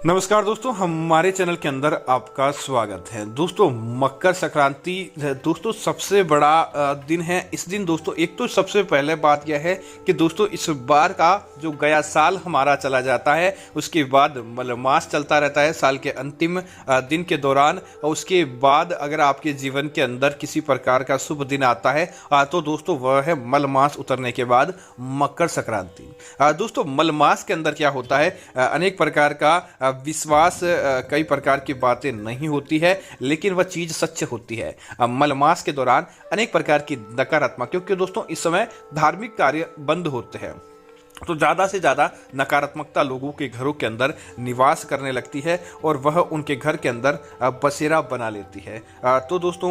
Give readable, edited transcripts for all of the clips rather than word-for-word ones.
नमस्कार दोस्तों, हमारे चैनल के अंदर आपका स्वागत है। दोस्तों मकर संक्रांति दोस्तों सबसे बड़ा दिन है। इस दिन दोस्तों एक तो सबसे पहले बात यह है कि दोस्तों इस बार का जो गया साल हमारा चला जाता है, उसके बाद मलमास चलता रहता है साल के अंतिम दिन के दौरान। और उसके बाद अगर आपके जीवन के अंदर किसी प्रकार का शुभ दिन आता है तो दोस्तों वह है मलमास उतरने के बाद मकर संक्रांति। दोस्तों मलमास के अंदर क्या होता है, अनेक प्रकार का विश्वास, कई प्रकार की बातें नहीं होती है, लेकिन वह चीज सच होती है। मलमास के दौरान अनेक प्रकार की नकारात्मक, क्योंकि दोस्तों इस समय धार्मिक कार्य बंद होते हैं तो ज़्यादा से ज़्यादा नकारात्मकता लोगों के घरों के अंदर निवास करने लगती है और वह उनके घर के अंदर बसेरा बना लेती है। तो दोस्तों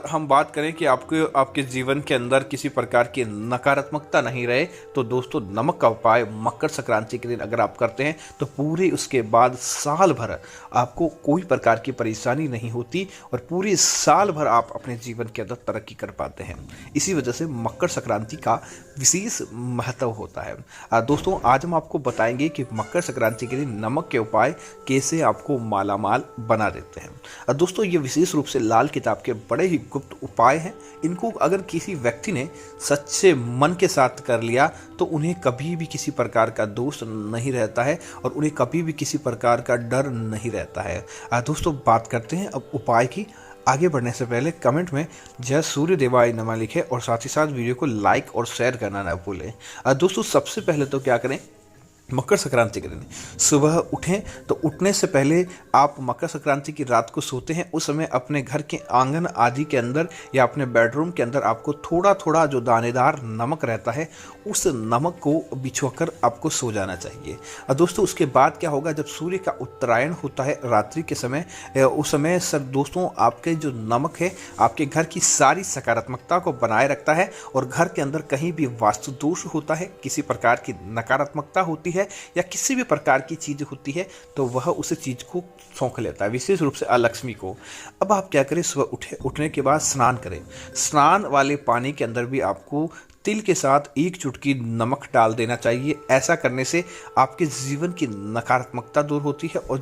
हम बात करें कि आपके जीवन के अंदर किसी प्रकार की नकारात्मकता नहीं रहे तो दोस्तों नमक का उपाय मकर संक्रांति के दिन अगर आप करते हैं तो पूरे उसके बाद साल भर आपको कोई प्रकार की परेशानी नहीं होती और पूरे साल भर आप अपने जीवन के अंदर तरक्की कर पाते हैं। इसी वजह से मकर संक्रांति का विशेष महत्व होता है। दोस्तों आज हम आपको बताएंगे कि मकर संक्रांति के दिन नमक के उपाय कैसे आपको मालामाल बना देते हैं। दोस्तों ये विशेष रूप से लाल किताब के बड़े ही गुप्त उपाय हैं। इनको अगर किसी व्यक्ति ने सच्चे मन के साथ कर लिया तो उन्हें कभी भी किसी प्रकार का दोष नहीं रहता है और उन्हें कभी भी किसी प्रकार का डर नहीं रहता है। दोस्तों बात करते हैं अब उपाय की। आगे बढ़ने से पहले कमेंट में जय सूर्य देवाय नमः लिखें और साथ ही साथ वीडियो को लाइक और शेयर करना ना भूलें। दोस्तों सबसे पहले तो क्या करें, मकर संक्रांति के दिन सुबह उठें तो उठने से पहले आप मकर संक्रांति की रात को सोते हैं उस समय अपने घर के आंगन आदि के अंदर या अपने बेडरूम के अंदर आपको थोड़ा थोड़ा जो दानेदार नमक रहता है उस नमक को बिछोकर आपको सो जाना चाहिए। और दोस्तों उसके बाद क्या होगा, जब सूर्य का उत्तरायण होता है रात्रि के समय, उस समय सब दोस्तों आपके जो नमक है आपके घर की सारी सकारात्मकता को बनाए रखता है और घर के अंदर कहीं भी वास्तु दोष होता है, किसी प्रकार की नकारात्मकता होती है या किसी भी प्रकार की चीज होती है तो वह उस चीज को सौंख लेता है, विशेष रूप से अलक्ष्मी को। अब आप क्या करें, सुबह उठने के बाद स्नान करें। स्नान वाले पानी के अंदर भी आपको तिल के साथ एक चुटकी नमक डाल देना चाहिए। ऐसा करने से आपके जीवन की नकारात्मकता दूर होती है और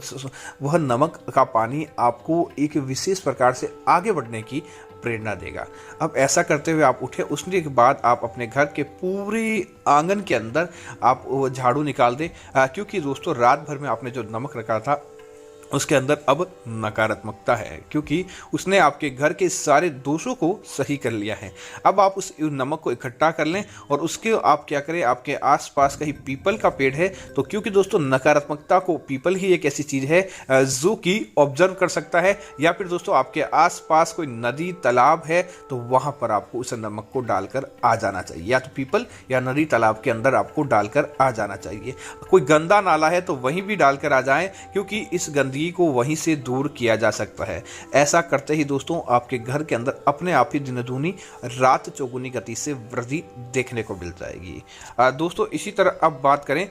वह नमक का पानी आपको एक विशेष प्रकार से आगे बढ़ने की प्रेरणा देगा। अब ऐसा करते हुए आप उठे, उसके बाद आप अपने घर के पूरे आंगन के अंदर आप झाड़ू निकाल दें, क्योंकि दोस्तों रात भर में आपने जो नमक रखा था उसके अंदर अब नकारात्मकता है, क्योंकि उसने आपके घर के सारे दोषों को सही कर लिया है। अब आप उस नमक को इकट्ठा कर लें और उसके आप क्या करें, आपके आसपास कहीं पीपल का पेड़ है तो, क्योंकि दोस्तों नकारात्मकता को पीपल ही एक ऐसी चीज़ है जो कि ऑब्जर्व कर सकता है, या फिर दोस्तों आपके आसपास कोई नदी तालाब है तो वहाँ पर आपको उस नमक को डालकर आ जाना चाहिए, या तो पीपल या नदी तालाब के अंदर आपको डालकर आ जाना चाहिए। कोई गंदा नाला है तो वहीं भी डालकर आ जाएं, क्योंकि इस गंदगी को वहीं से दूर किया जा सकता है। ऐसा करते ही दोस्तों आपके घर के अंदर अपने आप ही दिन दूनी रात चौगुनी गति से वृद्धि देखने को मिल जाएगी। दोस्तों इसी तरह अब बात करें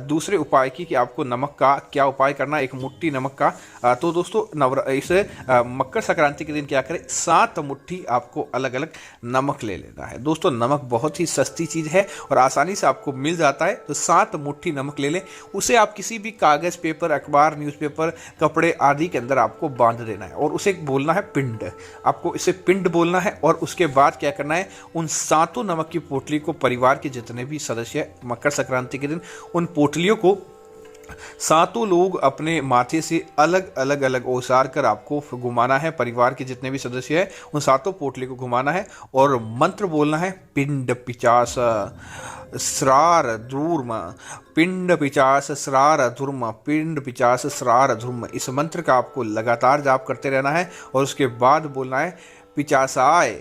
दूसरे उपाय की कि आपको नमक का क्या उपाय करना, एक मुट्ठी नमक का। तो दोस्तों इसे मकर संक्रांति के दिन क्या करें, 7 मुट्ठी आपको अलग अलग नमक ले लेना है। दोस्तों नमक बहुत ही सस्ती चीज है और आसानी से आपको मिल जाता है, तो 7 मुट्ठी नमक ले लें। उसे आप किसी भी कागज, पेपर, अखबार, न्यूज़पेपर, कपड़े आदि के अंदर आपको बांध देना है और उसे बोलना है पिंड। आपको इसे पिंड बोलना है और उसके बाद क्या करना है, उन 7 नमक की पोटली को परिवार के जितने भी सदस्य मकर संक्रांति के दिन उन पोटलियों को 7 लोग अपने माथे से अलग अलग ओसार कर आपको घुमाना है। परिवार के जितने भी सदस्य हैं उन 7 पोटली को घुमाना है और मंत्र बोलना है, पिंड पिचास स्रार धूर्म, पिंड पिचास स्रार धूर्म, पिंड पिचास स्रार धूर्म। इस मंत्र का आपको लगातार जाप करते रहना है और उसके बाद बोलना है पिचासाय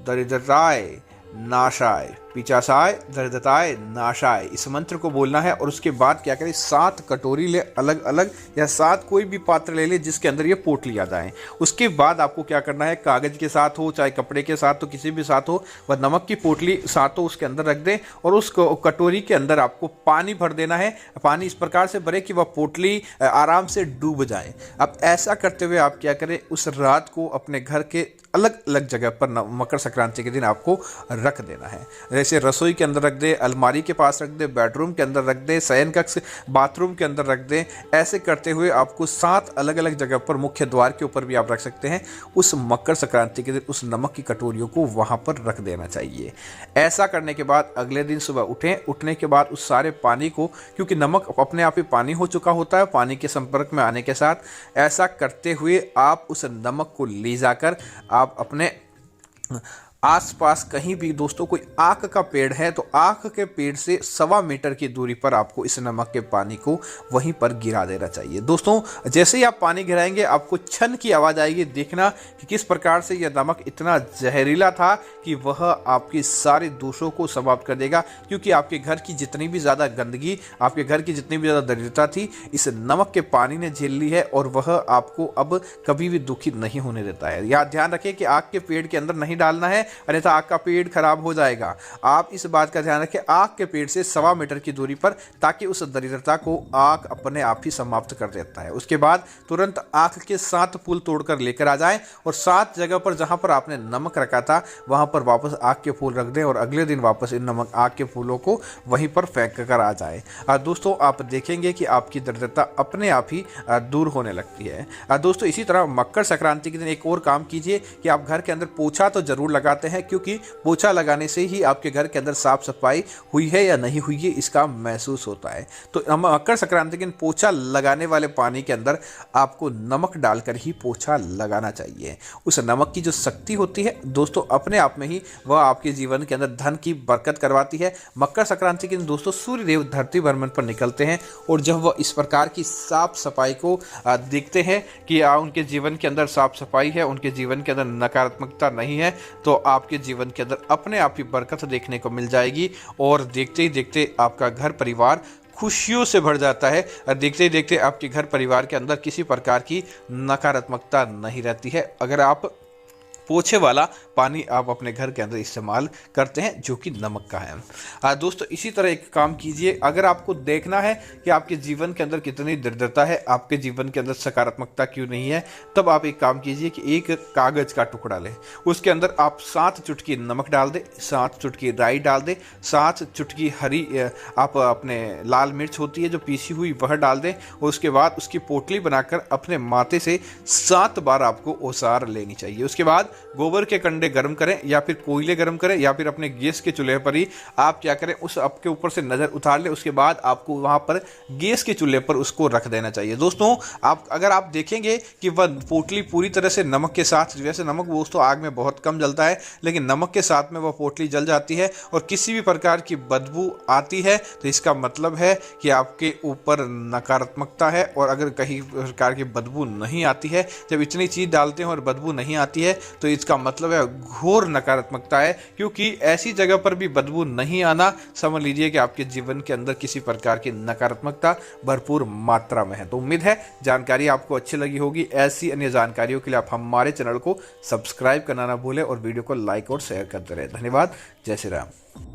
दरिद्रताय नाशाय, पिचासाय दरिद्रताय नाशाय। इस मंत्र को बोलना है और उसके बाद क्या करें, 7 कटोरी ले अलग अलग, या 7 कोई भी पात्र ले ले जिसके अंदर ये पोटली आ जाए। उसके बाद आपको क्या करना है, कागज के साथ हो चाहे कपड़े के साथ हो, किसी भी साथ हो, वह नमक की पोटली 7 उसके अंदर रख दें और उस कटोरी के अंदर आपको पानी भर देना है। पानी इस प्रकार से भरे कि वह पोटली आराम से डूब जाए। अब ऐसा करते हुए आप क्या करें, उस रात को अपने घर के अलग अलग जगह पर मकर संक्रांति के दिन आपको रख देना है। से रसोई के अंदर रख दे, अलमारी के पास रख दे, बेडरूम के अंदर रख दे, शयन कक्ष बाथरूम के अंदर रख दे। ऐसे करते हुए आपको 7 अलग अलग जगह पर, मुख्य द्वार के ऊपर भी आप रख सकते हैं। उस मकर संक्रांति के दिन उस नमक की कटोरियों को वहां पर रख देना चाहिए। ऐसा करने के बाद अगले दिन सुबह उठने के बाद उस सारे पानी को, क्योंकि नमक अपने आप ही पानी हो चुका होता है, पानी के संपर्क में आने के साथ ऐसा करते हुए आप उस नमक को ले जाकर आप अपने आसपास कहीं भी दोस्तों कोई आक का पेड़ है तो आक के पेड़ से 1.25 मीटर की दूरी पर आपको इस नमक के पानी को वहीं पर गिरा देना चाहिए। दोस्तों जैसे ही आप पानी गिराएंगे आपको छन की आवाज़ आएगी। देखना कि किस प्रकार से यह नमक इतना जहरीला था कि वह आपके सारे दोषों को समाप्त कर देगा, क्योंकि आपके घर की जितनी भी ज़्यादा गंदगी, आपके घर की जितनी भी ज़्यादा दरिद्रता थी, इस नमक के पानी ने झेल ली है और वह आपको अब कभी भी दुखी नहीं होने देता है। यह ध्यान रखें कि आग के पेड़ के अंदर नहीं डालना है, अन्यथा आग का पेड़ खराब हो जाएगा। आप इस बात का ध्यान रखें आग के पेड़ से 1.25 मीटर की दूरी पर, ताकि उस दरिद्रता को आग अपने आप ही समाप्त कर देता है। उसके बाद तुरंत आग के 7 फूल तोड़कर लेकर आ जाएं और 7 जगह पर जहां पर आपने नमक रखा था वहां पर वापस आग के फूल रख दें और अगले दिन वापस इन नमक आग के फूलों को वहीं पर फेंक कर आ जाए। दोस्तों आप देखेंगे कि आपकी दरिद्रता अपने आप ही दूर होने लगती है। दोस्तों इसी तरह मकर संक्रांति के दिन एक और काम कीजिए कि आप घर के अंदर पोछा तो जरूर लगाते हैं, क्योंकि पोछा लगाने से ही आपके घर के अंदर साफ सफाई हुई है या नहीं हुई है इसका महसूस होता है। तो मकर संक्रांति के दिन पोछा लगाने वाले पानी के अंदर आपको नमक डालकर ही पोछा लगाना चाहिए। उस नमक की जो शक्ति होती है दोस्तों अपने आप में ही वह आपके जीवन के अंदर धन की बरकत करवाती है। मकर संक्रांति के दिन दोस्तों सूर्य देव धरती भ्रमण पर निकलते हैं और जब वह इस प्रकार की साफ सफाई को देखते हैं कि उनके जीवन के अंदर साफ सफाई है, उनके जीवन के अंदर नकारात्मकता नहीं है, तो आपके जीवन के अंदर अपने आप ही बरकत देखने को मिल जाएगी और देखते ही देखते आपका घर परिवार खुशियों से भर जाता है और देखते ही देखते आपके घर परिवार के अंदर किसी प्रकार की नकारात्मकता नहीं रहती है, अगर आप पोछे वाला पानी आप अपने घर के अंदर इस्तेमाल करते हैं जो कि नमक का है। दोस्तों इसी तरह एक काम कीजिए, अगर आपको देखना है कि आपके जीवन के अंदर कितनी दरिद्रता है, आपके जीवन के अंदर सकारात्मकता क्यों नहीं है, तब आप एक काम कीजिए कि एक कागज़ का टुकड़ा लें, उसके अंदर आप 7 चुटकी नमक डाल दें, 7 चुटकी राई डाल दें, 7 चुटकी हरी आप अपने लाल मिर्च होती है जो पीसी हुई वह डाल दें और उसके बाद उसकी पोटली बनाकर अपने माथे से 7 बार आपको ओसार लेनी चाहिए। उसके बाद गोबर के कंडे गर्म करें या फिर कोयले गर्म करें या फिर अपने गैस के चूल्हे पर ही आप क्या करें उस आपके ऊपर से नज़र उतार लें। उसके बाद आपको वहां पर गैस के चूल्हे पर उसको रख देना चाहिए। दोस्तों अगर आप देखेंगे कि वह पोटली पूरी तरह से नमक के साथ, वैसे नमक दोस्तों आग में बहुत कम जलता है लेकिन नमक के साथ में वह पोटली जल जाती है और किसी भी प्रकार की बदबू आती है तो इसका मतलब है कि आपके ऊपर नकारात्मकता है। और अगर कहीं प्रकार की बदबू नहीं आती है, जब इतनी चीज़ डालते हैं और बदबू नहीं आती है तो इसका मतलब है घोर नकारात्मकता है, क्योंकि ऐसी जगह पर भी बदबू नहीं आना समझ लीजिए कि आपके जीवन के अंदर किसी प्रकार की नकारात्मकता भरपूर मात्रा में है। तो उम्मीद है जानकारी आपको अच्छी लगी होगी। ऐसी अन्य जानकारियों के लिए आप हमारे चैनल को सब्सक्राइब करना ना भूलें और वीडियो को लाइक और शेयर करते रहे। धन्यवाद। जय श्री राम।